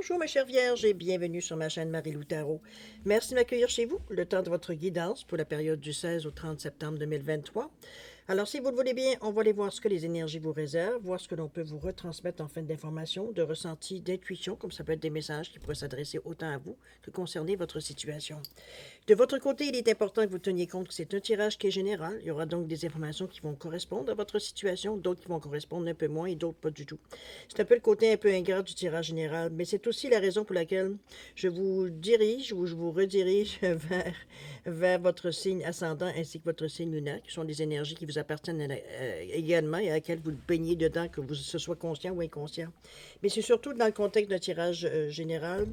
Bonjour ma chère Vierge et bienvenue sur ma chaîne Marie-Lou Tarot. Merci de m'accueillir chez vous le temps de votre guidance pour la période du 16 au 30 septembre 2023. Alors si vous le voulez bien, on va aller voir ce que les énergies vous réservent, voir ce que l'on peut vous retransmettre en fin d'information, de ressenti, d'intuition, comme ça peut être des messages qui pourraient s'adresser autant à vous que concerner votre situation. De votre côté, il est important que vous teniez compte que c'est un tirage qui est général. Il y aura donc des informations qui vont correspondre à votre situation, d'autres qui vont correspondre un peu moins et d'autres pas du tout. C'est un peu le côté un peu ingrat du tirage général, mais c'est aussi la raison pour laquelle je vous dirige ou je vous redirige vers votre signe ascendant ainsi que votre signe lunaire, qui sont des énergies qui vous appartiennent également et à laquelle vous baignez dedans, que vous ce soit conscient ou inconscient. Mais c'est surtout dans le contexte d'un tirage général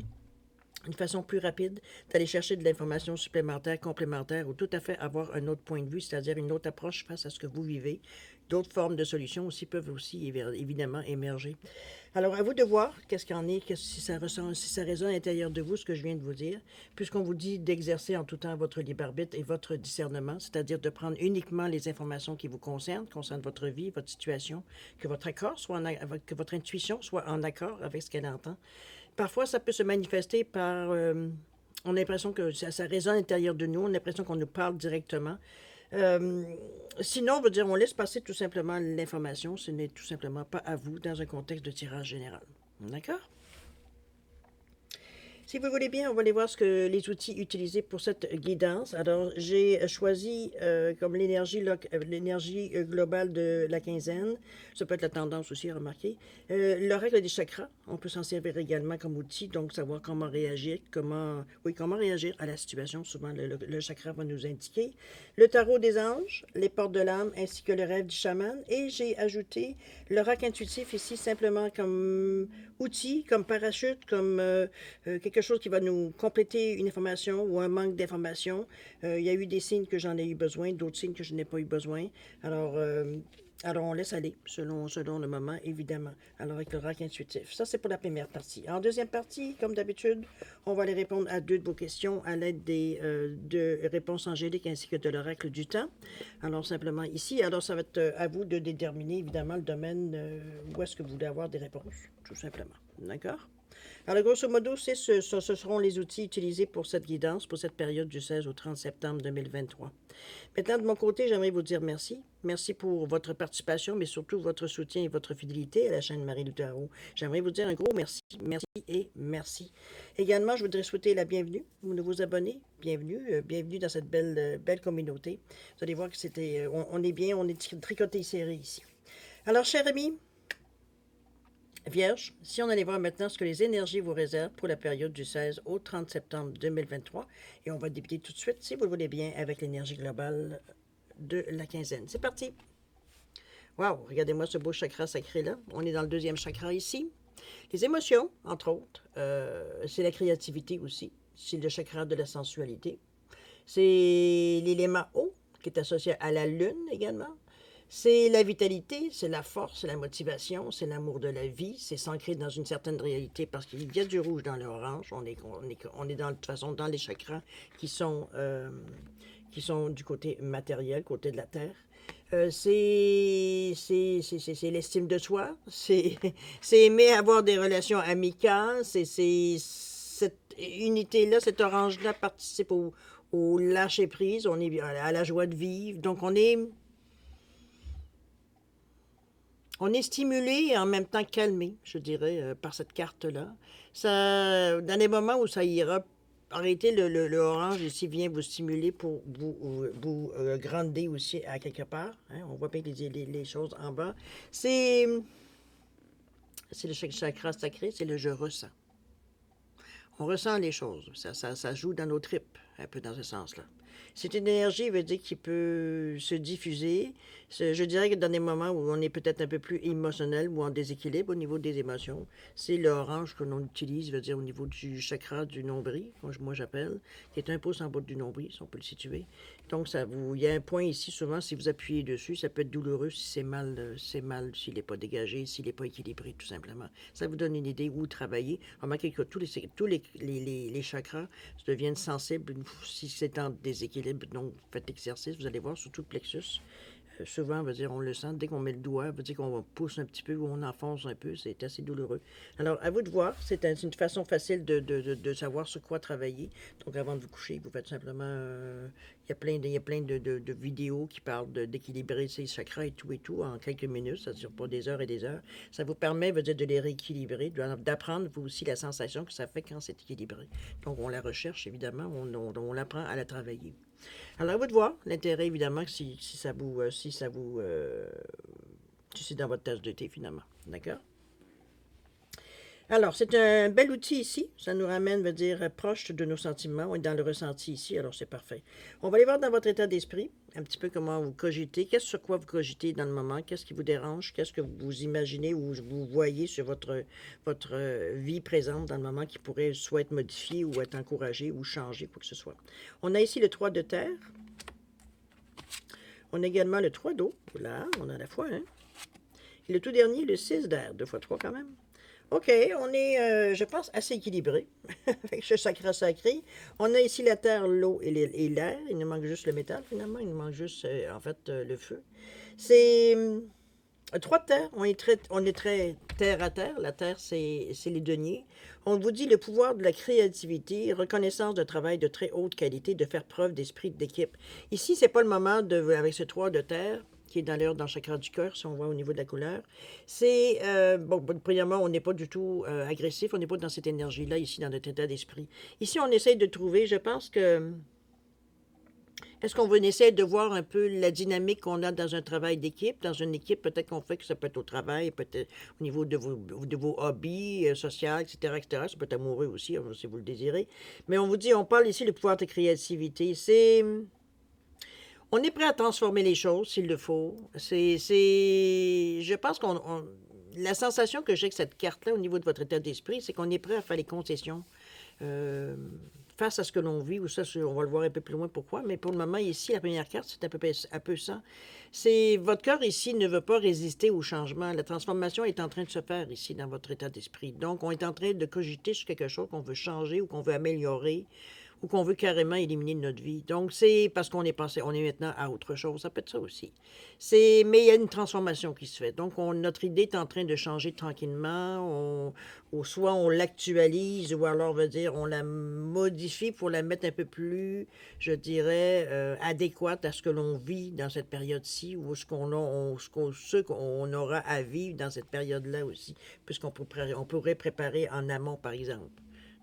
une façon plus rapide d'aller chercher de l'information supplémentaire, complémentaire, ou tout à fait avoir un autre point de vue, c'est-à-dire une autre approche face à ce que vous vivez. D'autres formes de solutions aussi peuvent aussi évidemment émerger. Alors, à vous de voir qu'est-ce qu'il en est, si ça ressent, si ça résonne à l'intérieur de vous, ce que je viens de vous dire, puisqu'on vous dit d'exercer en tout temps votre libre arbitre et votre discernement, c'est-à-dire de prendre uniquement les informations qui vous concernent votre vie, votre situation, que votre accord soit que votre intuition soit en accord avec ce qu'elle entend. Parfois, ça peut se manifester par... on a l'impression que ça résonne à l'intérieur de nous, on a l'impression qu'on nous parle directement. Euh, Sinon, on veut dire, on laisse passer tout simplement l'information, ce n'est tout simplement pas à vous dans un contexte de tirage général. D'accord? Si vous voulez bien, on va aller voir ce que les outils utilisés pour cette guidance. Alors, j'ai choisi comme l'énergie globale de la quinzaine. Ça peut être la tendance aussi, remarquez. Le règle des chakras, on peut s'en servir également comme outil, donc savoir comment réagir, comment réagir à la situation. Souvent, le chakra va nous indiquer. Le tarot des anges, les portes de l'âme, ainsi que le rêve du chaman. Et j'ai ajouté l'oracle intuitif ici simplement comme outil, comme parachute, comme quelque chose qui va nous compléter une information ou un manque d'information. Il y a eu des signes que j'en ai eu besoin, d'autres signes que je n'ai pas eu besoin. Alors, alors on laisse aller selon le moment, évidemment. Alors, avec l'oracle intuitif. Ça, c'est pour la première partie. En deuxième partie, comme d'habitude, on va aller répondre à deux de vos questions à l'aide de réponses angéliques ainsi que de l'oracle du temps. Alors, simplement ici. Alors, ça va être à vous de déterminer, évidemment, le domaine où est-ce que vous voulez avoir des réponses, tout simplement. D'accord? Alors, grosso modo, ce seront les outils utilisés pour cette guidance, pour cette période du 16 au 30 septembre 2023. Maintenant, de mon côté, j'aimerais vous dire merci. Merci pour votre participation, mais surtout votre soutien et votre fidélité à la chaîne Marie-Lou Tarot. J'aimerais vous dire un gros merci, merci et merci. Également, je voudrais souhaiter la bienvenue aux nouveaux abonnés. Bienvenue, bienvenue dans cette belle communauté. Vous allez voir que on est bien, on est tricoté serré ici. Alors, chers amis, Vierge, si on allait voir maintenant ce que les énergies vous réservent pour la période du 16 au 30 septembre 2023, et on va débuter tout de suite, si vous le voulez bien, avec l'énergie globale de la quinzaine. C'est parti! Wow, regardez-moi ce beau chakra sacré-là. On est dans le deuxième chakra ici. Les émotions, entre autres, c'est la créativité aussi. C'est le chakra de la sensualité. C'est l'élément eau, qui est associé à la lune également. C'est la vitalité, c'est la force, c'est la motivation, c'est l'amour de la vie, c'est s'ancrer dans une certaine réalité parce qu'il y a du rouge dans l'orange. On est de toute façon dans les chakras qui sont du côté matériel, côté de la terre. C'est l'estime de soi, c'est aimer avoir des relations amicales, c'est cette unité-là, cette orange-là participe au lâcher-prise, on est à la joie de vivre, donc on est stimulé et en même temps calmé, je dirais, par cette carte-là. Ça, dans les moments où ça ira, arrêtez le orange ici vient vous stimuler pour vous grander aussi à quelque part. Hein, on voit bien les choses en bas. C'est le chakra sacré, c'est le je ressens. On ressent les choses. Ça joue dans nos tripes, un peu dans ce sens-là. Cette énergie veut dire qu'il peut se diffuser. Je dirais que dans des moments où on est peut-être un peu plus émotionnel ou en déséquilibre au niveau des émotions, c'est l'orange que l'on utilise, veut dire au niveau du chakra du nombril, moi j'appelle, qui est un pouce en bas du nombril, si on peut le situer. Donc il y a un point ici, souvent, si vous appuyez dessus, ça peut être douloureux si c'est mal, s'il n'est pas dégagé, s'il n'est pas équilibré, tout simplement. Ça vous donne une idée où travailler. Remarquez que tous les chakras deviennent sensibles si c'est en déséquilibre. Donc, faites l'exercice, vous allez voir, surtout le plexus. Souvent, on va dire, on le sent, dès qu'on met le doigt, on va dire qu'on pousse un petit peu ou on enfonce un peu, c'est assez douloureux. Alors, à vous de voir, une façon facile de savoir sur quoi travailler. Donc, avant de vous coucher, vous faites simplement... il y a plein de vidéos qui parlent d'équilibrer ses chakras et tout en quelques minutes, ça ne dure pas des heures et des heures. Ça vous permet, veut dire, de les rééquilibrer, d'apprendre vous aussi la sensation que ça fait quand c'est équilibré. Donc, on la recherche, évidemment, on apprend à la travailler. Alors, à vous de voir l'intérêt, évidemment, si c'est dans votre tasse de thé, finalement. D'accord? Alors, c'est un bel outil ici. Ça nous ramène, veut dire, proche de nos sentiments. On est dans le ressenti ici, alors c'est parfait. On va aller voir dans votre état d'esprit, un petit peu comment vous cogitez, sur quoi vous cogitez dans le moment, qu'est-ce qui vous dérange, qu'est-ce que vous imaginez ou vous voyez sur votre vie présente dans le moment qui pourrait soit être modifiée ou être encouragée ou changer, quoi que ce soit. On a ici le 3 de terre. On a également le 3 d'eau. Là, on a à la fois, hein? Et le tout dernier, le 6 d'air. 2 fois 3 quand même. OK, on est, je pense, assez équilibré avec ce sacré. On a ici la terre, l'eau et l'air. Il nous manque juste le métal, finalement. Il nous manque juste, en fait, le feu. C'est 3 de terre. On est très terre à terre. La terre, c'est les deniers. On vous dit le pouvoir de la créativité, reconnaissance de travail de très haute qualité, de faire preuve d'esprit d'équipe. Ici, c'est pas le moment avec ce 3 de terre qui est dans le chakra du cœur, si on voit au niveau de la couleur. C'est, premièrement, on n'est pas du tout agressif, on n'est pas dans cette énergie-là, ici, dans notre état d'esprit. Ici, on essaye de trouver, je pense que, est-ce qu'on veut essayer de voir un peu la dynamique qu'on a dans un travail d'équipe? Dans une équipe, peut-être qu'on fait que ça peut être au travail, peut-être au niveau de vos hobbies sociaux, etc., etc. Ça peut être amoureux aussi, si vous le désirez. Mais on parle ici du pouvoir de créativité. On est prêt à transformer les choses s'il le faut. Je pense la sensation que j'ai avec cette carte-là au niveau de votre état d'esprit, c'est qu'on est prêt à faire les concessions euh, face à ce que l'on vit, ou ça, on va le voir un peu plus loin pourquoi, mais pour le moment, ici, la première carte, c'est un peu ça. C'est votre cœur ici ne veut pas résister au changement. La transformation est en train de se faire ici dans votre état d'esprit. Donc, on est en train de cogiter sur quelque chose qu'on veut changer ou qu'on veut améliorer ou qu'on veut carrément éliminer de notre vie. Donc, c'est parce qu'on est passé, on est maintenant à autre chose. Ça peut être ça aussi. Mais il y a une transformation qui se fait. Donc, notre idée est en train de changer tranquillement. Ou soit on l'actualise, ou alors, veut dire, on la modifie pour la mettre un peu plus, je dirais, adéquate à ce que l'on vit dans cette période-ci, ou ce qu'on aura à vivre dans cette période-là aussi, puisqu'on pourrait préparer en amont, par exemple.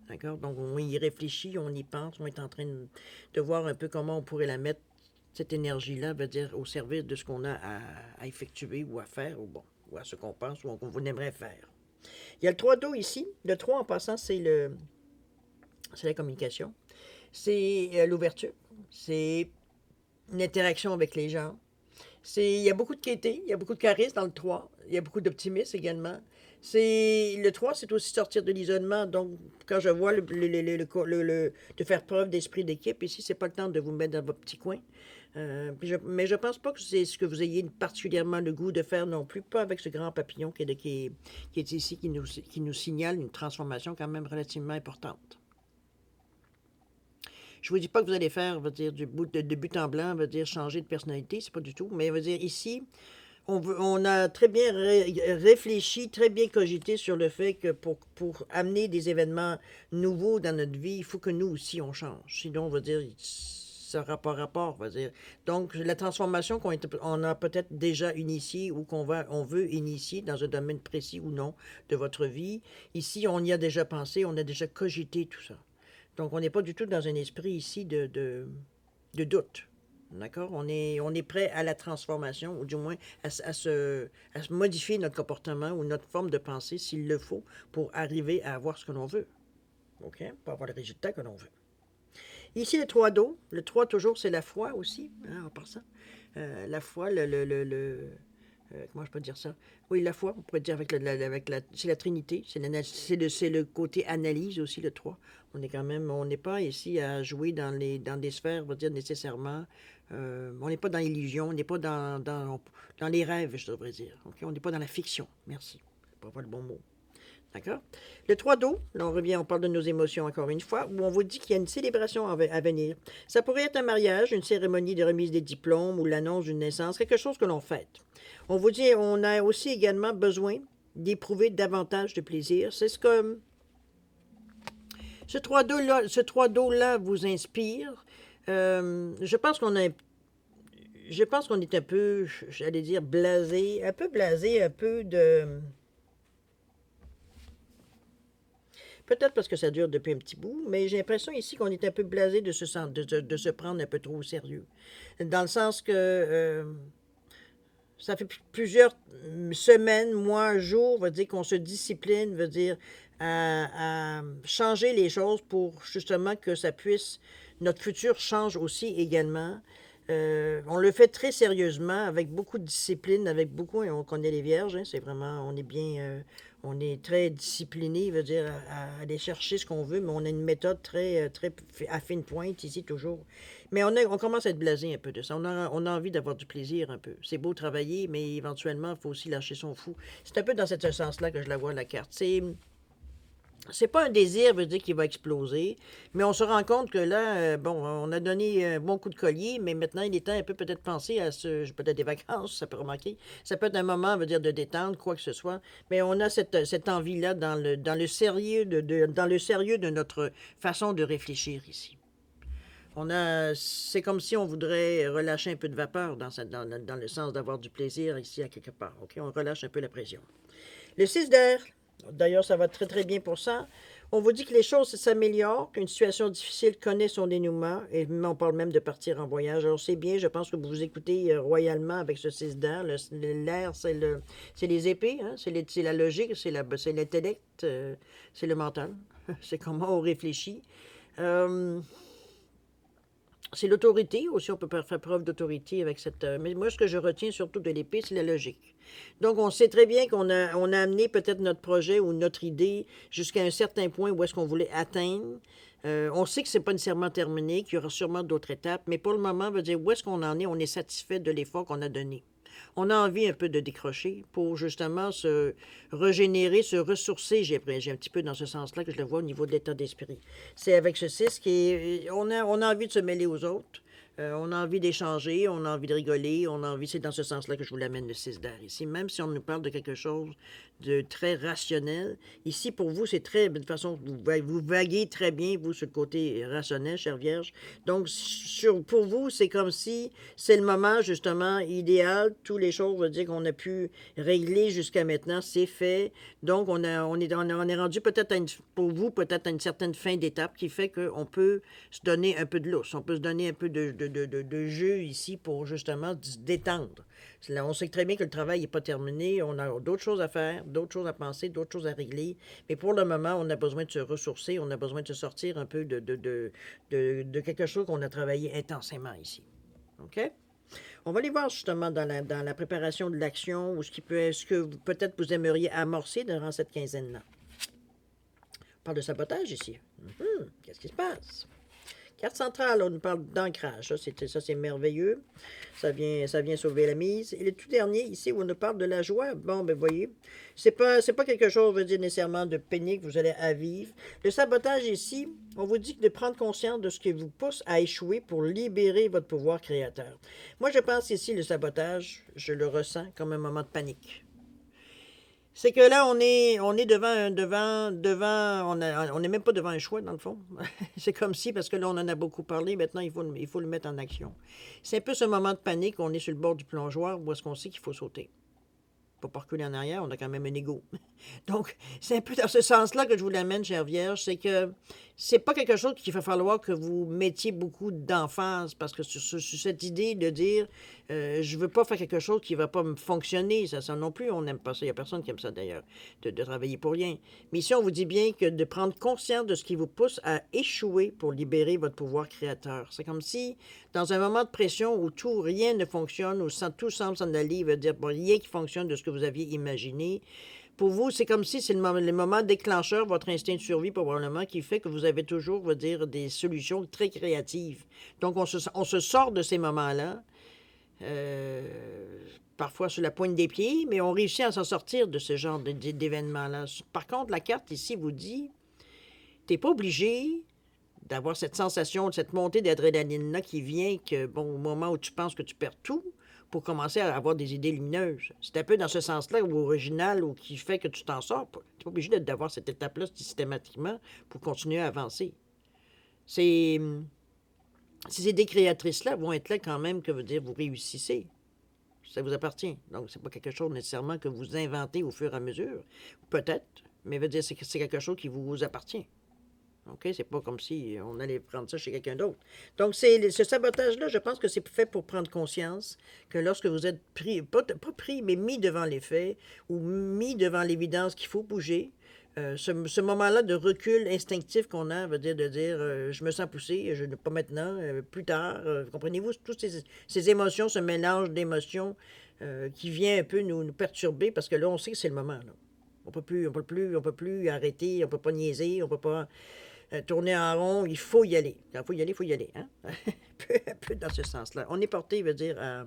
D'accord? Donc, on y réfléchit, on y pense, on est en train de voir un peu comment on pourrait la mettre, cette énergie-là, veut dire, au service de ce qu'on a à effectuer ou à faire, ou à ce qu'on pense ou qu'on aimerait faire. Il y a le 3 d'eau ici. Le 3, en passant, c'est la communication. C'est l'ouverture. C'est une interaction avec les gens. Il y a beaucoup de gaieté, il y a beaucoup de charisme dans le 3. Il y a beaucoup d'optimisme également. Le 3, c'est aussi sortir de l'isolement. Donc, quand je vois de faire preuve d'esprit d'équipe, ici, c'est pas le temps de vous mettre dans votre petit coin. Mais je pense pas que c'est ce que vous ayez particulièrement le goût de faire non plus, pas avec ce grand papillon qui est ici, qui nous signale une transformation quand même relativement importante. Je vous dis pas que vous allez faire, veut dire, de but en blanc, veut dire changer de personnalité, c'est pas du tout. Mais veut dire ici, on a très bien réfléchi, très bien cogité sur le fait que pour amener des événements nouveaux dans notre vie, il faut que nous aussi on change. Sinon, on va dire, ça n'aura pas rapport, on va dire. Donc, la transformation qu'on a peut-être déjà initiée ou on veut initier dans un domaine précis ou non de votre vie, ici, on y a déjà pensé, on a déjà cogité tout ça. Donc, on n'est pas du tout dans un esprit ici de doute. D'accord? On est prêt à la transformation, ou du moins à se modifier notre comportement ou notre forme de pensée s'il le faut pour arriver à avoir ce que l'on veut. OK? Pour avoir le résultat que l'on veut. Ici, le 3 d'eau. Le 3, toujours, c'est la foi aussi, hein, en passant. La foi, comment je peux dire ça? Oui, la foi, on pourrait dire c'est la Trinité, c'est le côté analyse aussi, le 3. On n'est pas ici à jouer dans des sphères, on va dire nécessairement, on n'est pas dans l'illusion, on n'est pas dans les rêves, je devrais dire. Okay? On n'est pas dans la fiction, merci, c'est pas le bon mot. D'accord? Le 3 d'eau, là on revient, on parle de nos émotions encore une fois, où on vous dit qu'il y a une célébration à venir. Ça pourrait être un mariage, une cérémonie de remise des diplômes ou l'annonce d'une naissance, quelque chose que l'on fête. On vous dit, on a aussi également besoin d'éprouver davantage de plaisir. C'est ce que ce 3 d'eau-là vous inspire. Je pense qu'on est un peu, j'allais dire, blasé, un peu de... Peut-être parce que ça dure depuis un petit bout, mais j'ai l'impression ici qu'on est un peu blasé de se prendre un peu trop au sérieux. Dans le sens que ça fait plusieurs semaines, mois, jours, veut dire qu'on se discipline, veut dire à changer les choses pour justement que ça puisse, notre futur change aussi également. On le fait très sérieusement, avec beaucoup de discipline, avec beaucoup, et on connaît les vierges, hein, c'est vraiment, on est bien, on est très discipliné, veut dire, à aller chercher ce qu'on veut, mais on a une méthode très à fine pointe ici toujours. Mais on commence à être blasé un peu de ça. On a envie d'avoir du plaisir un peu. C'est beau travailler, mais éventuellement, il faut aussi lâcher son fou. C'est un peu dans ce sens-là que je la vois, la carte. C'est pas un désir, veut dire qu'il va exploser, mais on se rend compte que là, bon, on a donné un bon coup de collier, mais maintenant, il est temps un peu peut-être penser à peut-être des vacances, ça peut remarquer. Ça peut être un moment, veut dire, de détente, quoi que ce soit, mais on a cette envie-là dans le sérieux dans le sérieux de notre façon de réfléchir ici. C'est comme si on voudrait relâcher un peu de vapeur dans le sens d'avoir du plaisir ici à quelque part. OK? On relâche un peu la pression. Le 6 d'air, d'ailleurs, ça va très très bien pour ça. On vous dit que les choses s'améliorent, qu'une situation difficile connaît son dénouement, et on parle même de partir en voyage. Alors c'est bien, je pense que vous vous écoutez royalement avec ce 6 d'air. L'air, c'est les épées, hein? C'est la logique, c'est l'intellect, c'est le mental. C'est comment on réfléchit. C'est l'autorité aussi, on peut faire preuve d'autorité avec cette... mais moi, ce que je retiens surtout de l'épée, c'est la logique. Donc, on sait très bien on a amené peut-être notre projet ou notre idée jusqu'à un certain point où est-ce qu'on voulait atteindre. On sait que c'est pas nécessairement terminé, qu'il y aura sûrement d'autres étapes, mais pour le moment, on va dire où est-ce qu'on en est, on est satisfait de l'effort qu'on a donné. On a envie un peu de décrocher pour justement se régénérer, se ressourcer. J'ai un petit peu dans ce sens-là que je le vois au niveau de l'état d'esprit. C'est avec ce 6 on a envie de se mêler aux autres. On a envie d'échanger, on a envie de rigoler, on a envie, c'est dans ce sens-là que je vous l'amène le 6 d'air ici. Même si on nous parle de quelque chose de très rationnel, ici pour vous, c'est très, de toute façon, vous vaguez très bien, vous, sur le côté rationnel, chère Vierge. Donc, pour vous, c'est comme si c'est le moment, justement, idéal. Toutes les choses, veut dire qu'on a pu régler jusqu'à maintenant, c'est fait. Donc, on est rendu peut-être, pour vous, peut-être à une certaine fin d'étape qui fait qu'on peut se donner un peu de lousse, on peut se donner un peu de jeu ici pour justement se détendre. Là, on sait très bien que le travail n'est pas terminé, on a d'autres choses à faire, d'autres choses à penser, d'autres choses à régler, mais pour le moment, on a besoin de se ressourcer, on a besoin de se sortir un peu de quelque chose qu'on a travaillé intensément ici. OK? On va aller voir justement dans la préparation de l'action ou ce que peut-être vous aimeriez amorcer durant cette quinzaine-là. On parle de sabotage ici. Qu'est-ce qui se passe? Carte centrale, on nous parle d'ancrage. Ça, c'est merveilleux. Ça vient sauver la mise. Et le tout dernier, ici, où on nous parle de la joie, bon, ben voyez, c'est pas quelque chose, je veux dire, nécessairement de pénible que vous allez à vivre. Le sabotage ici, on vous dit de prendre conscience de ce qui vous pousse à échouer pour libérer votre pouvoir créateur. Moi, je pense ici, le sabotage, je le ressens comme un moment de panique. C'est que là, on est on n'est même pas devant un choix, dans le fond. C'est comme si, parce que là, on en a beaucoup parlé, maintenant, il faut le mettre en action. C'est un peu ce moment de panique, on est sur le bord du plongeoir, où est-ce qu'on sait qu'il faut sauter. Pas reculer en arrière, on a quand même un ego. Donc, c'est un peu dans ce sens-là que je vous l'amène, chère Vierge, c'est que c'est pas quelque chose qu'il va falloir que vous mettiez beaucoup d'emphase, parce que sur cette idée de dire je veux pas faire quelque chose qui va pas me fonctionner, ça non plus, on n'aime pas ça, il y a personne qui aime ça d'ailleurs, de travailler pour rien. Mais ici, on vous dit bien que de prendre conscience de ce qui vous pousse à échouer pour libérer votre pouvoir créateur. C'est comme si, dans un moment de pression où rien ne fonctionne, où tout semble s'en aller, il veut dire rien qui fonctionne de ce que vous aviez imaginé, pour vous, c'est comme si c'est le moment déclencheur, votre instinct de survie probablement, qui fait que vous avez toujours, des solutions très créatives. Donc, on se sort de ces moments-là parfois sur la pointe des pieds, mais on réussit à s'en sortir de ce genre d'événement-là. Par contre, la carte ici vous dit, tu n'es pas obligé d'avoir cette sensation, cette montée d'adrénaline-là qui vient que, bon, au moment où tu penses que tu perds tout, pour commencer à avoir des idées lumineuses. C'est un peu dans ce sens-là, ou original, ou qui fait que tu t'en sors. Tu n'es pas obligé d'avoir cette étape-là systématiquement pour continuer à avancer. Ces idées créatrices-là vont être là quand même, que veut dire vous réussissez. Ça vous appartient. Donc, c'est pas quelque chose nécessairement que vous inventez au fur et à mesure. Peut-être, mais veut dire c'est quelque chose qui vous appartient. OK? C'est pas comme si on allait prendre ça chez quelqu'un d'autre. Donc, ce sabotage-là, je pense que c'est fait pour prendre conscience que lorsque vous êtes pris, pas pris, mais mis devant les faits ou mis devant l'évidence qu'il faut bouger, ce moment-là de recul instinctif qu'on a, veut dire de dire je me sens poussé, je ne pas maintenant, plus tard. Comprenez-vous, toutes ces émotions, ce mélange d'émotions qui vient un peu nous perturber parce que là, on sait que c'est le moment. Là. On peut plus arrêter, on peut pas niaiser, on peut pas tourner en rond, il faut y aller. Quand il faut y aller. Hein? un peu dans ce sens-là. On est porté, veut dire,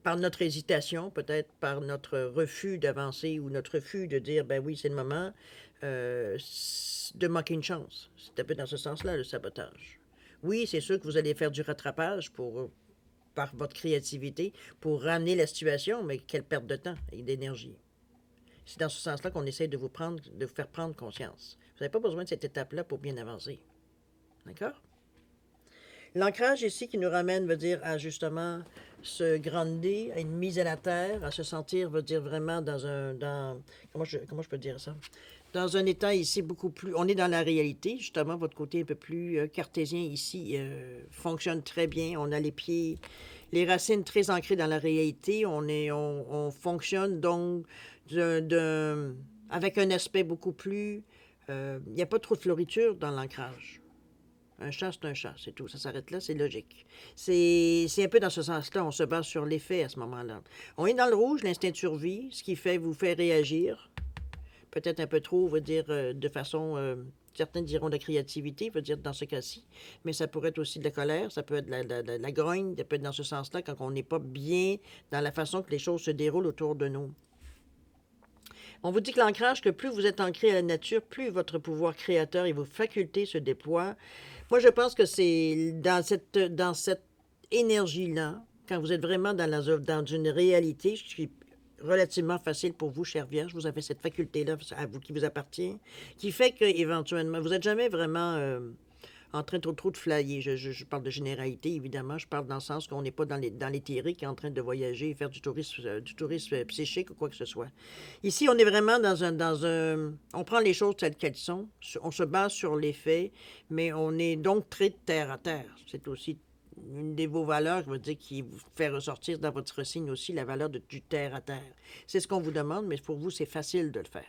par notre hésitation, peut-être par notre refus d'avancer ou notre refus de dire, ben oui, c'est le moment, de manquer une chance. C'est un peu dans ce sens-là, le sabotage. Oui, c'est sûr que vous allez faire du rattrapage par votre créativité pour ramener la situation, mais quelle perte de temps et d'énergie. C'est dans ce sens-là qu'on essaie de vous faire prendre conscience. Vous n'avez pas besoin de cette étape-là pour bien avancer. D'accord? L'ancrage ici qui nous ramène, veut dire, à justement se grandir, à une mise à la terre, à se sentir, veut dire vraiment comment je peux dire ça? Dans un état ici beaucoup plus... On est dans la réalité, justement, votre côté un peu plus cartésien ici fonctionne très bien. On a les pieds, les racines très ancrées dans la réalité. On fonctionne donc avec un aspect beaucoup plus... Il n'y a pas trop de floriture dans l'ancrage. Un chat, c'est un chat, c'est tout. Ça s'arrête là, c'est logique. C'est un peu dans ce sens-là. On se base sur les faits à ce moment-là. On est dans le rouge, l'instinct de survie, ce qui vous fait réagir. Peut-être un peu trop, veut dire de façon... certains diront de la créativité, veut dire dans ce cas-ci. Mais ça pourrait être aussi de la colère, ça peut être de la grogne, ça peut être dans ce sens-là quand on n'est pas bien dans la façon que les choses se déroulent autour de nous. On vous dit que l'ancrage, que plus vous êtes ancré à la nature, plus votre pouvoir créateur et vos facultés se déploient. Moi, je pense que c'est dans cette énergie-là, quand vous êtes vraiment dans une réalité, ce qui est relativement facile pour vous, chère Vierge, vous avez cette faculté-là à vous qui vous appartient, qui fait qu'éventuellement, vous n'êtes jamais vraiment en train trop de flyer. Je parle de généralité, évidemment. Je parle dans le sens qu'on n'est pas dans l'éthérique, en train de voyager et faire du tourisme psychique ou quoi que ce soit. Ici, on est vraiment dans un... On prend les choses telles qu'elles sont. On se base sur les faits, mais on est donc très terre à terre. C'est aussi une de vos valeurs, je veux dire, qui vous fait ressortir dans votre signe aussi la valeur du terre à terre. C'est ce qu'on vous demande, mais pour vous, c'est facile de le faire.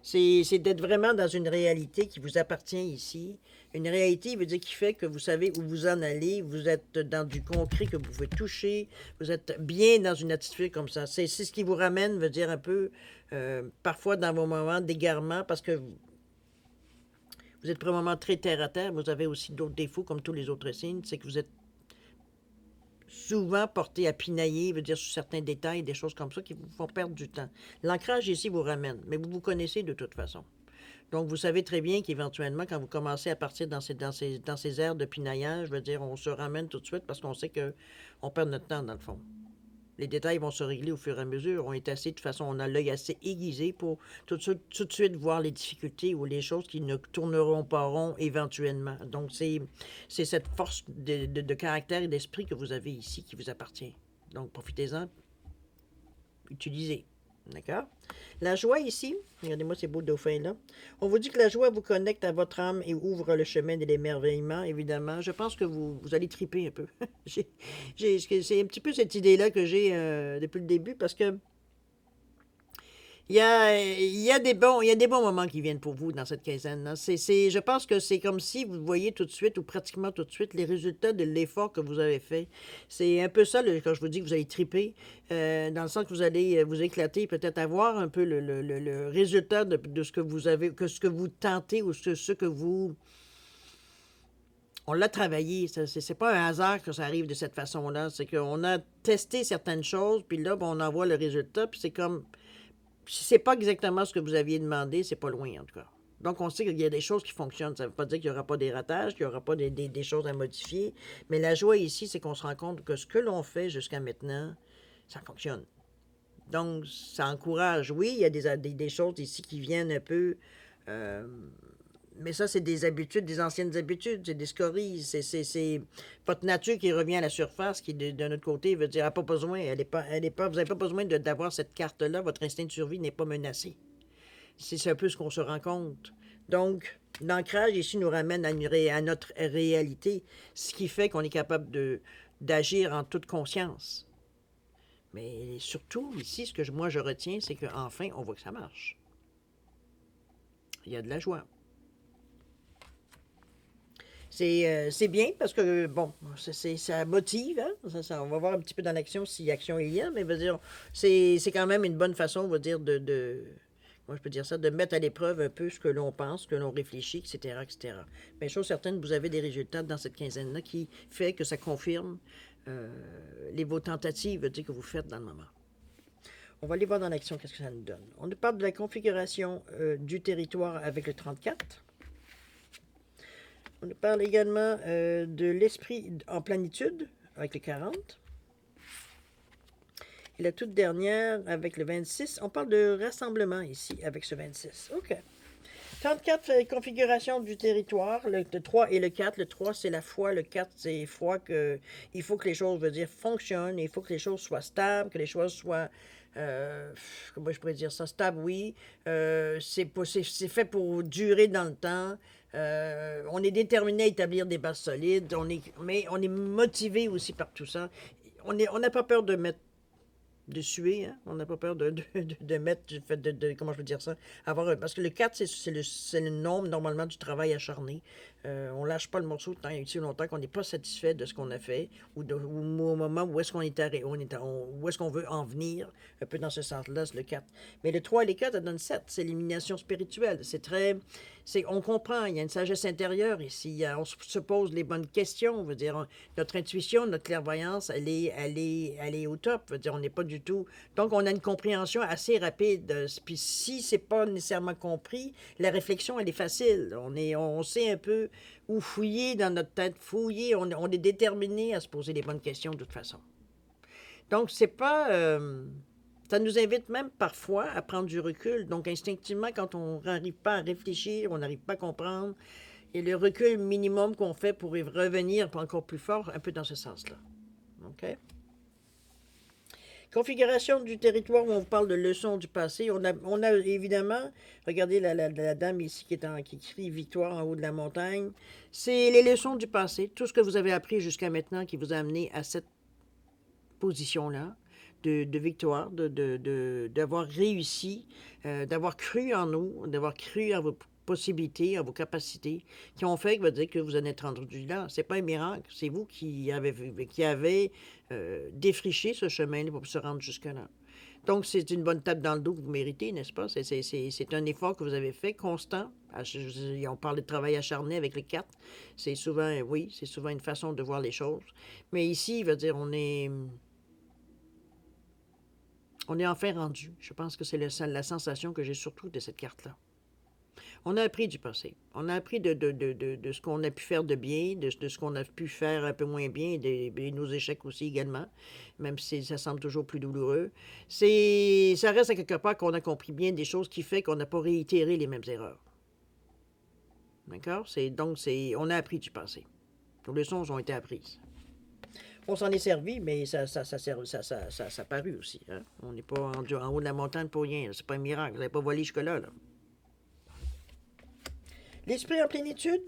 C'est d'être vraiment dans une réalité qui vous appartient ici. Une réalité veut dire qui fait que vous savez où vous en allez, vous êtes dans du concret que vous pouvez toucher, vous êtes bien dans une attitude comme ça. C'est ce qui vous ramène, veut dire un peu, parfois dans vos moments d'égarement, parce que vous êtes probablement très terre à terre, vous avez aussi d'autres défauts comme tous les autres signes, c'est que vous êtes souvent porté à pinailler, veut dire sur certains détails, des choses comme ça qui vous font perdre du temps. L'ancrage ici vous ramène, mais vous vous connaissez de toute façon. Donc, vous savez très bien qu'éventuellement, quand vous commencez à partir dans ces aires de pinaillage, je veux dire, on se ramène tout de suite parce qu'on sait qu'on perd notre temps, dans le fond. Les détails vont se régler au fur et à mesure. On est assez, de toute façon, on a l'œil assez aiguisé pour tout de suite voir les difficultés ou les choses qui ne tourneront pas rond éventuellement. Donc, c'est cette force de caractère et d'esprit que vous avez ici qui vous appartient. Donc, profitez-en, utilisez. D'accord? La joie ici, regardez-moi ces beaux dauphins-là. On vous dit que la joie vous connecte à votre âme et ouvre le chemin de l'émerveillement, évidemment. Je pense que vous allez triper un peu. C'est un petit peu cette idée-là que j'ai depuis le début parce que il y a des bons moments qui viennent pour vous dans cette quinzaine. Je pense que c'est comme si vous voyez tout de suite ou pratiquement tout de suite les résultats de l'effort que vous avez fait. C'est un peu ça, quand je vous dis que vous allez triper, dans le sens que vous allez vous éclater, peut-être avoir un peu le résultat de ce que vous avez, que ce que vous tentez ou ce que vous On l'a travaillé. C'est pas un hasard que ça arrive de cette façon-là. C'est qu'on a testé certaines choses, puis là, ben, on envoie le résultat, puis c'est comme... Si c'est pas exactement ce que vous aviez demandé, c'est pas loin, en tout cas. Donc, on sait qu'il y a des choses qui fonctionnent. Ça ne veut pas dire qu'il n'y aura pas des ratages, qu'il n'y aura pas des choses à modifier. Mais la joie ici, c'est qu'on se rend compte que ce que l'on fait jusqu'à maintenant, ça fonctionne. Donc, ça encourage. Oui, il y a des choses ici qui viennent un peu... mais ça, c'est des habitudes, des anciennes habitudes, c'est des scories, c'est votre nature qui revient à la surface, qui, de notre côté, veut dire, elle n'a pas besoin, vous n'avez pas besoin d'avoir cette carte-là, votre instinct de survie n'est pas menacé. C'est un peu ce qu'on se rend compte. Donc, l'ancrage ici nous ramène à notre réalité, ce qui fait qu'on est capable d'agir en toute conscience. Mais surtout, ici, ce que moi je retiens, c'est qu'enfin, on voit que ça marche. Il y a de la joie. C'est bien parce que, bon, ça motive, hein? On va voir un petit peu dans l'action si action il y a, mais veut dire, c'est quand même une bonne façon, on va dire, moi je peux dire ça, de mettre à l'épreuve un peu ce que l'on pense, ce que l'on réfléchit, etc., etc. Mais chose certaine, vous avez des résultats dans cette quinzaine-là qui fait que ça confirme vos tentatives, veut dire, que vous faites dans le moment. On va aller voir dans l'action qu'est-ce que ça nous donne. On nous parle de la configuration du territoire avec le 34. On nous parle également de l'esprit en plénitude avec le 40. Et la toute dernière avec le 26. On parle de rassemblement ici avec ce 26. OK. 34, configuration du territoire. Le 3 et le 4. Le 3, c'est la foi. Le 4, c'est foi que il faut que les choses, veut dire, fonctionnent. Il faut que les choses soient stables, que les choses soient... comment je pourrais dire ça? Stable, oui. C'est fait pour durer dans le temps. On est déterminé à établir des bases solides, mais on est motivé aussi par tout ça. On n'a pas peur de suer, hein? On n'a pas peur de mettre, comment je peux dire ça, parce que le 4, c'est le nombre, normalement, du travail acharné. On lâche pas le morceau tant et aussi longtemps qu'on n'est pas satisfait de ce qu'on a fait, ou au moment où est-ce qu'on est arrêté, où est-ce qu'on veut en venir, un peu dans ce sens-là, c'est le 4. Mais le 3 et les 4, ça donne 7, c'est l'élimination spirituelle. On comprend, il y a une sagesse intérieure ici, on se pose les bonnes questions, on veut dire, notre intuition, notre clairvoyance, elle est au top, veut dire, on n'est pas du tout... Donc, on a une compréhension assez rapide, puis si c'est pas nécessairement compris, la réflexion, elle est facile, on sait un peu où fouiller dans notre tête, fouiller, on est déterminé à se poser les bonnes questions de toute façon. Donc, c'est pas... ça nous invite même parfois à prendre du recul. Donc, instinctivement, quand on n'arrive pas à réfléchir, on n'arrive pas à comprendre, et le recul minimum qu'on fait pour y revenir encore plus fort, un peu dans ce sens-là. OK? Configuration du territoire où on parle de leçons du passé. On a évidemment, regardez la dame ici qui crie victoire en haut de la montagne. C'est les leçons du passé, tout ce que vous avez appris jusqu'à maintenant qui vous a amené à cette position-là de victoire, d'avoir réussi, d'avoir cru en nous, d'avoir cru en vos possibilités, en vos capacités, qui ont fait que vous en êtes rendu là. C'est pas un miracle, c'est vous qui avez défriché ce chemin pour se rendre jusque-là. Donc, c'est une bonne tape dans le dos que vous méritez, n'est-ce pas? C'est un effort que vous avez fait, constant. On parle de travail acharné avec le 4. C'est souvent une façon de voir les choses. Mais ici, il veut dire, on est enfin rendu. Je pense que c'est la sensation que j'ai surtout de cette carte-là. On a appris du passé. On a appris de ce qu'on a pu faire de bien, de ce qu'on a pu faire un peu moins bien, et nos échecs aussi également, même si ça semble toujours plus douloureux. Ça reste à quelque part qu'on a compris bien des choses qui fait qu'on n'a pas réitéré les mêmes erreurs. D'accord? On a appris du passé. Nos leçons ont été apprises. On s'en est servi, mais ça a paru aussi. Hein? On n'est pas en haut de la montagne pour rien. C'est pas un miracle. Vous n'avez pas volé jusque-là. Là. L'esprit en plénitude,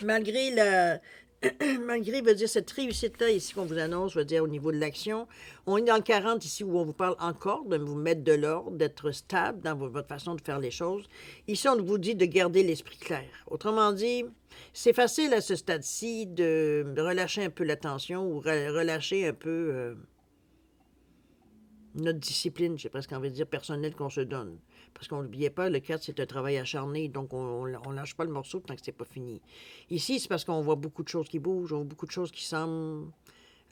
malgré veut dire cette réussite-là ici qu'on vous annonce, veut dire au niveau de l'action, on est dans le 40 ici où on vous parle encore de vous mettre de l'ordre, d'être stable dans votre façon de faire les choses. Ici, on vous dit de garder l'esprit clair. Autrement dit, c'est facile à ce stade-ci de relâcher un peu la tension ou relâcher un peu notre discipline, j'ai presque envie de dire, personnelle qu'on se donne. Parce qu'on n'oubliait pas, le 4, c'est un travail acharné, donc on lâche pas le morceau tant que c'est pas fini. Ici, c'est parce qu'on voit beaucoup de choses qui bougent, on voit beaucoup de choses qui semblent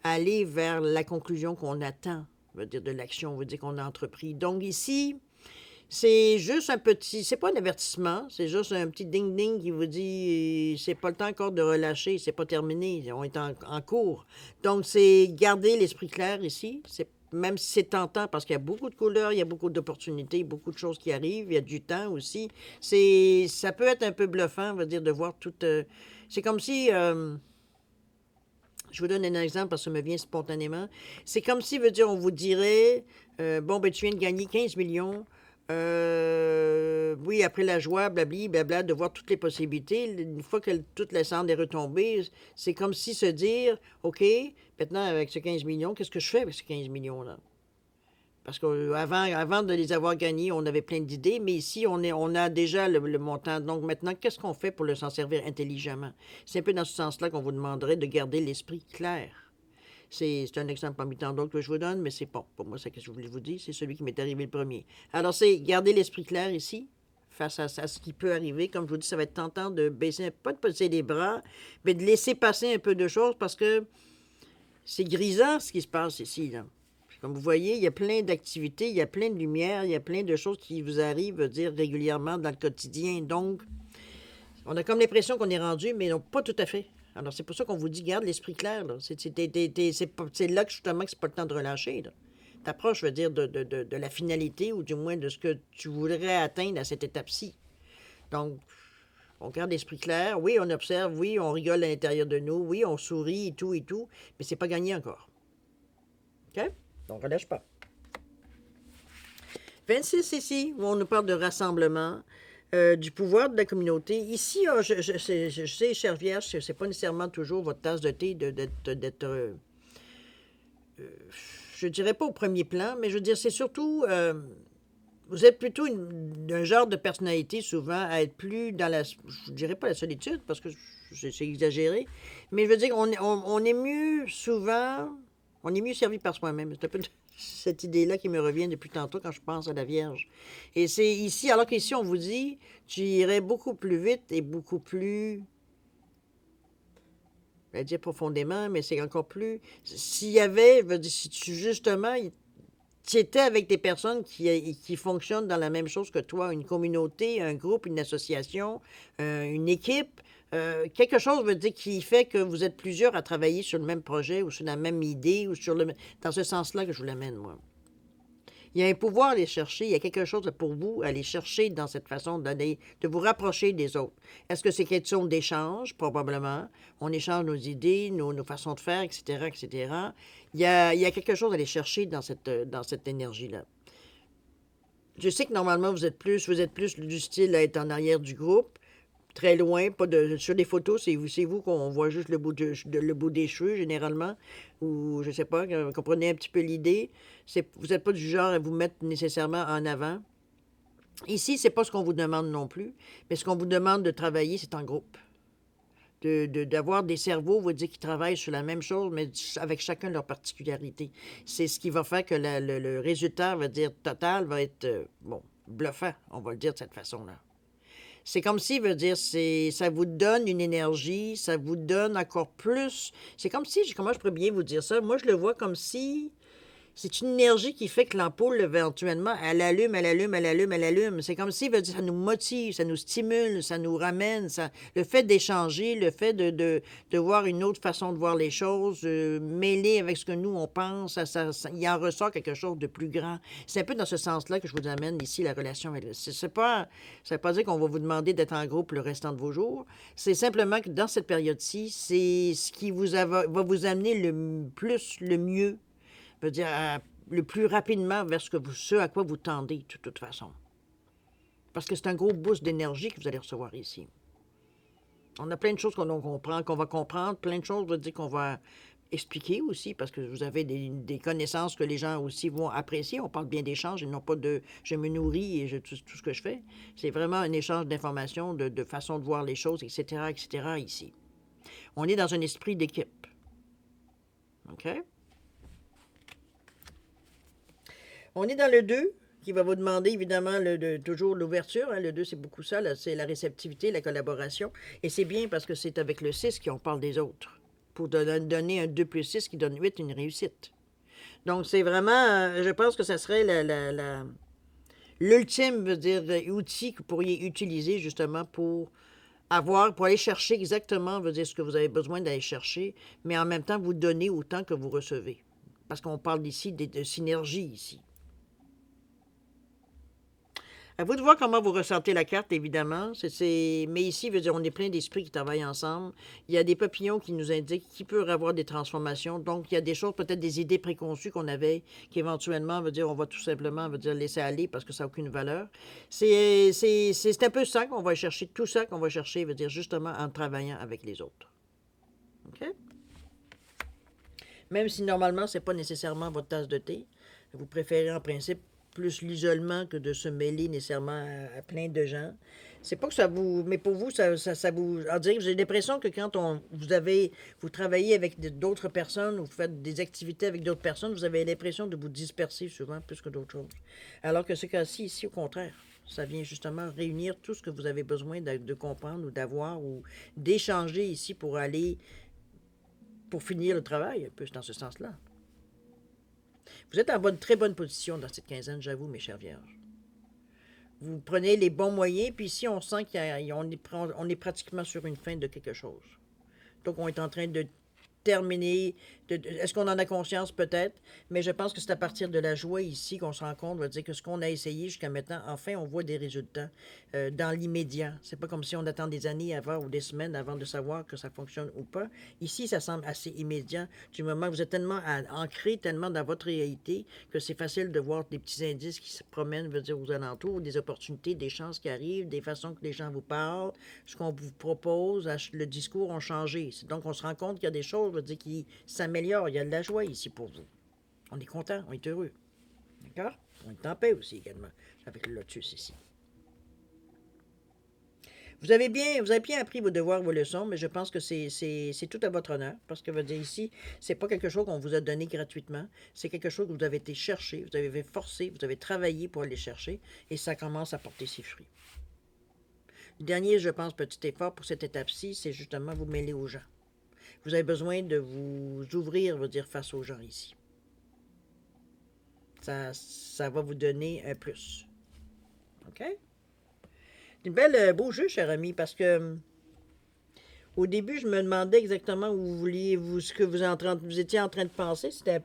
aller vers la conclusion qu'on attend, veut dire de l'action, veut dire qu'on a entrepris. Donc ici, c'est juste un petit, c'est pas un avertissement, c'est juste un petit ding-ding qui vous dit c'est pas le temps encore de relâcher, c'est pas terminé, on est en cours. Donc c'est garder l'esprit clair ici, c'est même si c'est tentant parce qu'il y a beaucoup de couleurs, il y a beaucoup d'opportunités, beaucoup de choses qui arrivent, il y a du temps aussi. Ça peut être un peu bluffant, on va dire, de voir tout. C'est comme si, je vous donne un exemple parce que ça me vient spontanément. C'est comme si, veut dire, on vous dirait, bon, ben, tu viens de gagner 15 millions. Oui, après la joie, blabli, blabla, de voir toutes les possibilités. Une fois que toute la cendre est retombée, c'est comme si se dire, OK, maintenant, avec ce 15 millions, qu'est-ce que je fais avec ces 15 millions-là? Parce qu'avant de les avoir gagnés, on avait plein d'idées, mais ici, on a déjà le montant. Donc maintenant, qu'est-ce qu'on fait pour s'en servir intelligemment? C'est un peu dans ce sens-là qu'on vous demanderait de garder l'esprit clair. C'est un exemple parmi tant d'autres que je vous donne, mais c'est bon. Pour moi, c'est ce que je voulais vous dire. C'est celui qui m'est arrivé le premier. Alors, c'est garder l'esprit clair ici, face à ce qui peut arriver. Comme je vous dis, ça va être tentant de baisser, pas de baisser les bras, mais de laisser passer un peu de choses parce que c'est grisant ce qui se passe ici, là. Comme vous voyez, il y a plein d'activités, il y a plein de lumière, il y a plein de choses qui vous arrivent, dire, régulièrement dans le quotidien. Donc, on a comme l'impression qu'on est rendu, mais non, pas tout à fait. Alors, c'est pour ça qu'on vous dit, garde l'esprit clair. C'est là que justement que c'est pas le temps de relâcher. T'approches, je veux dire, de la finalité ou du moins de ce que tu voudrais atteindre à cette étape-ci. Donc, on garde l'esprit clair. Oui, on observe. Oui, on rigole à l'intérieur de nous. Oui, on sourit et tout. Mais c'est pas gagné encore. OK? Donc, relâche pas. 26 ici, où on nous parle de rassemblement, du pouvoir de la communauté. Ici, je sais, chère Vierge, ce n'est pas nécessairement toujours votre tasse de thé d'être, je dirais pas au premier plan, mais je veux dire, c'est surtout, vous êtes plutôt d'un genre de personnalité souvent à être plus dans la, je dirais pas la solitude, parce que c'est exagéré, mais je veux dire, on est mieux souvent, on est mieux servi par soi-même. C'est un peu cette idée-là qui me revient depuis tantôt quand je pense à la Vierge. Et c'est ici, alors qu'ici, on vous dit, tu irais beaucoup plus vite et beaucoup plus, je vais dire profondément, mais c'est encore plus, s'il y avait, je veux dire, si tu, justement, tu étais avec des personnes qui fonctionnent dans la même chose que toi, une communauté, un groupe, une association, une équipe, quelque chose veut dire qui fait que vous êtes plusieurs à travailler sur le même projet ou sur la même idée ou sur le... Dans ce sens-là que je vous l'amène, moi. Il y a un pouvoir à aller chercher, il y a quelque chose pour vous à aller chercher dans cette façon d'aller, de vous rapprocher des autres. Est-ce que c'est question d'échange? Probablement. On échange nos idées, nos façons de faire, etc., etc. Il y a quelque chose à aller chercher dans cette énergie-là. Je sais que normalement, vous êtes plus du style à être en arrière du groupe, très loin, pas de sur les photos, c'est vous qu'on voit juste le bout des cheveux, généralement, ou je sais pas, comprenez un petit peu l'idée. Vous n'êtes pas du genre à vous mettre nécessairement en avant. Ici, c'est pas ce qu'on vous demande non plus, mais ce qu'on vous demande de travailler, c'est en groupe. D'avoir des cerveaux, vous dire, qui travaillent sur la même chose, mais avec chacun leur particularité. C'est ce qui va faire que le résultat, va dire, total, va être, bon, bluffant, on va le dire de cette façon-là. C'est comme si, veut dire, ça vous donne une énergie, ça vous donne encore plus. C'est comme si, comment je pourrais bien vous dire ça? Moi, je le vois comme si c'est une énergie qui fait que l'ampoule, éventuellement, elle allume, elle allume, elle allume, elle allume. C'est comme si, veut dire, ça nous motive, ça nous stimule, ça nous ramène. Le fait d'échanger, le fait de voir une autre façon de voir les choses, mêler avec ce que nous, on pense, il en ressort quelque chose de plus grand. C'est un peu dans ce sens-là que je vous amène ici la relation avec... Ça ne veut pas dire qu'on va vous demander d'être en groupe le restant de vos jours. C'est simplement que dans cette période-ci, c'est ce qui va vous amener le plus, le mieux, veut dire, le plus rapidement vers ce à quoi vous tendez, de toute façon. Parce que c'est un gros boost d'énergie que vous allez recevoir ici. On a plein de choses qu'on comprend, qu'on va comprendre, plein de choses, veut dire qu'on va expliquer aussi, parce que vous avez des connaissances que les gens aussi vont apprécier. On parle bien d'échange et non pas de je me nourris et tout ce que je fais. C'est vraiment un échange d'informations, de façon de voir les choses, etc., ici. On est dans un esprit d'équipe. OK? On est dans le 2 qui va vous demander évidemment toujours l'ouverture. Hein. Le 2, c'est beaucoup ça, c'est la réceptivité, la collaboration. Et c'est bien parce que c'est avec le 6 qu'on parle des autres. Pour donner un 2 plus 6 qui donne 8, une réussite. Donc, c'est vraiment, je pense que ça serait l'ultime, veut dire, outil que vous pourriez utiliser justement pour aller chercher exactement, veut dire, ce que vous avez besoin d'aller chercher, mais en même temps, vous donner autant que vous recevez. Parce qu'on parle ici de synergie ici. À vous de voir comment vous ressentez la carte, évidemment. Mais ici, veut dire, on est plein d'esprits qui travaillent ensemble. Il y a des papillons qui nous indiquent qu'il peut y avoir des transformations. Donc, il y a des choses, peut-être des idées préconçues qu'on avait, qu'éventuellement, veut dire, on va tout simplement, veut dire, laisser aller parce que ça n'a aucune valeur. C'est un peu ça qu'on va chercher, tout ça qu'on va chercher, veut dire, justement, en travaillant avec les autres. OK? Même si normalement, ce n'est pas nécessairement votre tasse de thé. Vous préférez en principe plus l'isolement que de se mêler nécessairement à plein de gens. C'est pas que ça vous... Mais pour vous, ça vous... On dirait que j'ai l'impression que quand vous travaillez avec d'autres personnes ou vous faites des activités avec d'autres personnes, vous avez l'impression de vous disperser souvent plus que d'autres choses. Alors que ce cas-ci, ici, au contraire, ça vient justement réunir tout ce que vous avez besoin de comprendre ou d'avoir ou d'échanger ici pour finir le travail, un peu dans ce sens-là. Vous êtes en très bonne position dans cette quinzaine, j'avoue, mes chers vierges. Vous prenez les bons moyens, puis ici, on sent qu'on est pratiquement sur une fin de quelque chose. Donc, on est en train de terminer. Est-ce qu'on en a conscience? Peut-être. Mais je pense que c'est à partir de la joie ici qu'on se rend compte, va dire que ce qu'on a essayé jusqu'à maintenant, enfin, on voit des résultats dans l'immédiat. C'est pas comme si on attend des années avant ou des semaines avant de savoir que ça fonctionne ou pas. Ici, ça semble assez immédiat du moment que vous êtes tellement ancré, tellement dans votre réalité que c'est facile de voir des petits indices qui se promènent, veut dire, aux alentours, des opportunités, des chances qui arrivent, des façons que les gens vous parlent, ce qu'on vous propose, le discours ont changé. Donc, on se rend compte qu'il y a des choses, veut dire, qui s'améliorent. Il y a de la joie ici pour vous. On est content, on est heureux. D'accord? On est en paix aussi également, avec le lotus ici. Vous avez bien appris vos devoirs, vos leçons, mais je pense que c'est tout à votre honneur, parce que veut dire ici, c'est pas quelque chose qu'on vous a donné gratuitement, c'est quelque chose que vous avez été chercher, vous avez forcé, vous avez travaillé pour aller chercher, et ça commence à porter ses fruits. Le dernier, je pense, petit effort pour cette étape-ci, c'est justement vous mêler aux gens. Vous avez besoin de vous ouvrir, veut dire, face aux gens ici. Ça va vous donner un plus. OK? C'est un beau jeu, cher ami, parce que au début, je me demandais exactement où vous vouliez, ce que vous étiez en train de penser. C'était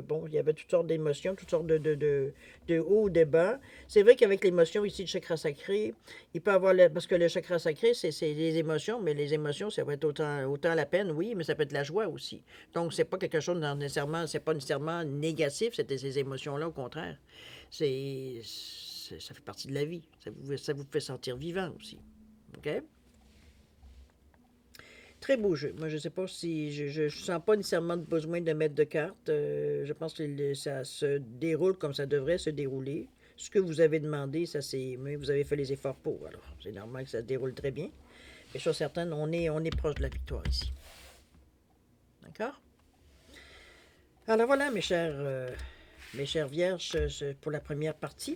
bon, il y avait toutes sortes d'émotions, toutes sortes de hauts, de bas. C'est vrai qu'avec l'émotion ici, le chakra sacré, il peut avoir, parce que le chakra sacré, c'est les émotions, mais les émotions, ça va être autant la peine, oui, mais ça peut être la joie aussi. Donc, c'est pas quelque chose c'est pas nécessairement négatif, c'était ces émotions-là, au contraire. Ça fait partie de la vie. Ça vous fait sentir vivant aussi. OK? Très beau jeu. Moi, je ne sais pas si... Je ne sens pas nécessairement besoin de mettre de cartes. Je pense que ça se déroule comme ça devrait se dérouler. Ce que vous avez demandé, mais vous avez fait les efforts pour. Alors, c'est normal que ça se déroule très bien. Mais chose certaine, on est proche de la victoire ici. D'accord? Alors voilà, mes chères vierges, pour la première partie.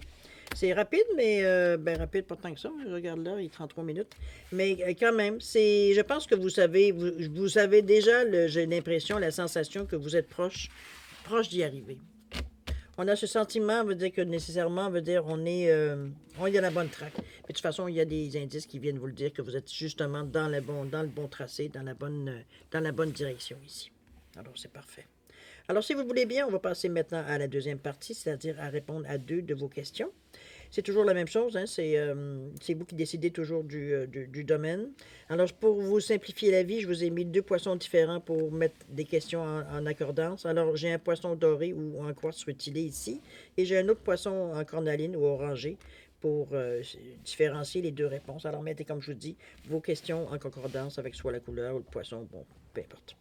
C'est rapide, mais rapide, pas tant que ça. Je regarde là, il est 33 minutes. Mais quand même, je pense que vous savez déjà, j'ai l'impression, la sensation que vous êtes proche d'y arriver. On a ce sentiment, veut dire que nécessairement, veut dire on est dans la bonne traque. Mais de toute façon, il y a des indices qui viennent vous le dire que vous êtes justement dans le bon tracé, dans la bonne direction ici. Alors, c'est parfait. Alors, si vous voulez bien, on va passer maintenant à la deuxième partie, c'est-à-dire à répondre à 2 de vos questions. C'est toujours la même chose, hein? C'est vous qui décidez toujours du domaine. Alors, pour vous simplifier la vie, je vous ai mis 2 poissons différents pour mettre des questions en accordance. Alors, j'ai un poisson doré ou en quartz rutilé ici, et j'ai un autre poisson en cornaline ou orangé pour différencier les 2 réponses. Alors, mettez, comme je vous dis, vos questions en concordance avec soit la couleur ou le poisson, bon, peu importe.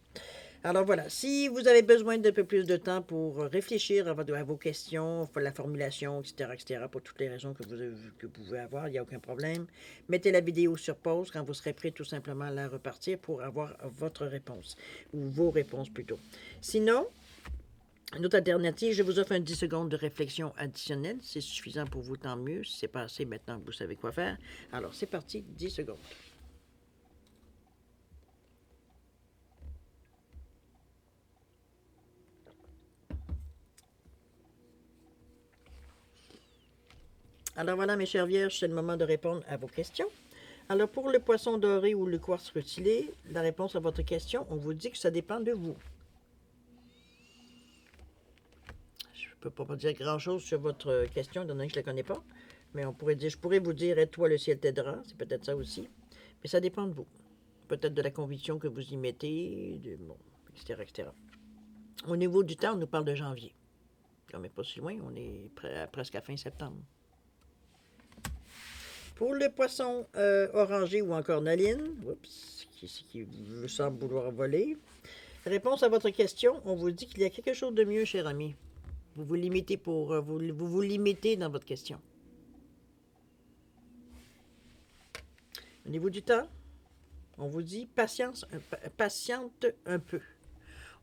Alors voilà, si vous avez besoin d'un peu plus de temps pour réfléchir à vos questions, la formulation, etc., pour toutes les raisons que vous pouvez avoir, il n'y a aucun problème, mettez la vidéo sur pause quand vous serez prêt tout simplement à la repartir pour avoir votre réponse, ou vos réponses plutôt. Sinon, Une autre alternative, je vous offre un 10 secondes de réflexion additionnelle. C'est suffisant pour vous, tant mieux. Si c'est pas assez, maintenant vous savez quoi faire. Alors, c'est parti, 10 secondes. Alors voilà, mes chers vierges, c'est le moment de répondre à vos questions. Alors, pour le poisson doré ou le quartz rutilé, la réponse à votre question, on vous dit que ça dépend de vous. Je ne peux pas dire grand-chose sur votre question, étant donné que je ne la connais pas. Mais je pourrais vous dire, aide-toi, le ciel t'aidera. C'est peut-être ça aussi. Mais ça dépend de vous. Peut-être de la conviction que vous y mettez, bon, etc., etc. Au niveau du temps, on nous parle de janvier. On n'est pas si loin, on est presque à fin septembre. Pour le poisson orangé ou encore cornaline, qui semble vouloir voler, réponse à votre question, on vous dit qu'il y a quelque chose de mieux, cher ami. Vous vous limitez vous limitez dans votre question. Au niveau du temps, on vous dit patiente un peu.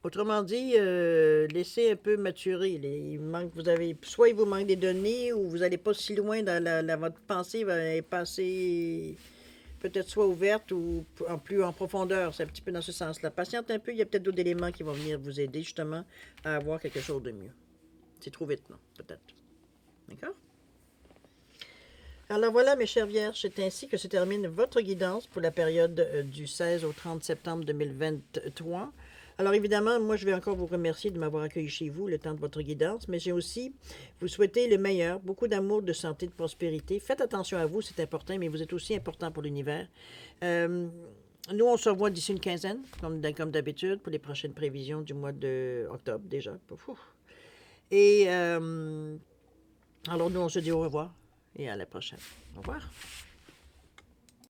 Autrement dit, laissez un peu maturer. Soit il vous manque des données, ou vous n'allez pas si loin dans votre pensée va passer peut-être soit ouverte ou plus en profondeur. C'est un petit peu dans ce sens-là. Patiente un peu, il y a peut-être d'autres éléments qui vont venir vous aider justement à avoir quelque chose de mieux. C'est trop vite, non? Peut-être. D'accord? Alors voilà, mes chers vierges, c'est ainsi que se termine votre guidance pour la période du 16 au 30 septembre 2023. Alors évidemment, moi je vais encore vous remercier de m'avoir accueilli chez vous le temps de votre guidance, mais j'ai aussi vous souhaiter le meilleur, beaucoup d'amour, de santé, de prospérité. Faites attention à vous, c'est important, mais vous êtes aussi important pour l'univers. Nous, on se revoit d'ici une quinzaine, comme d'habitude, pour les prochaines prévisions du mois d'octobre déjà. Et alors nous, on se dit au revoir et à la prochaine. Au revoir.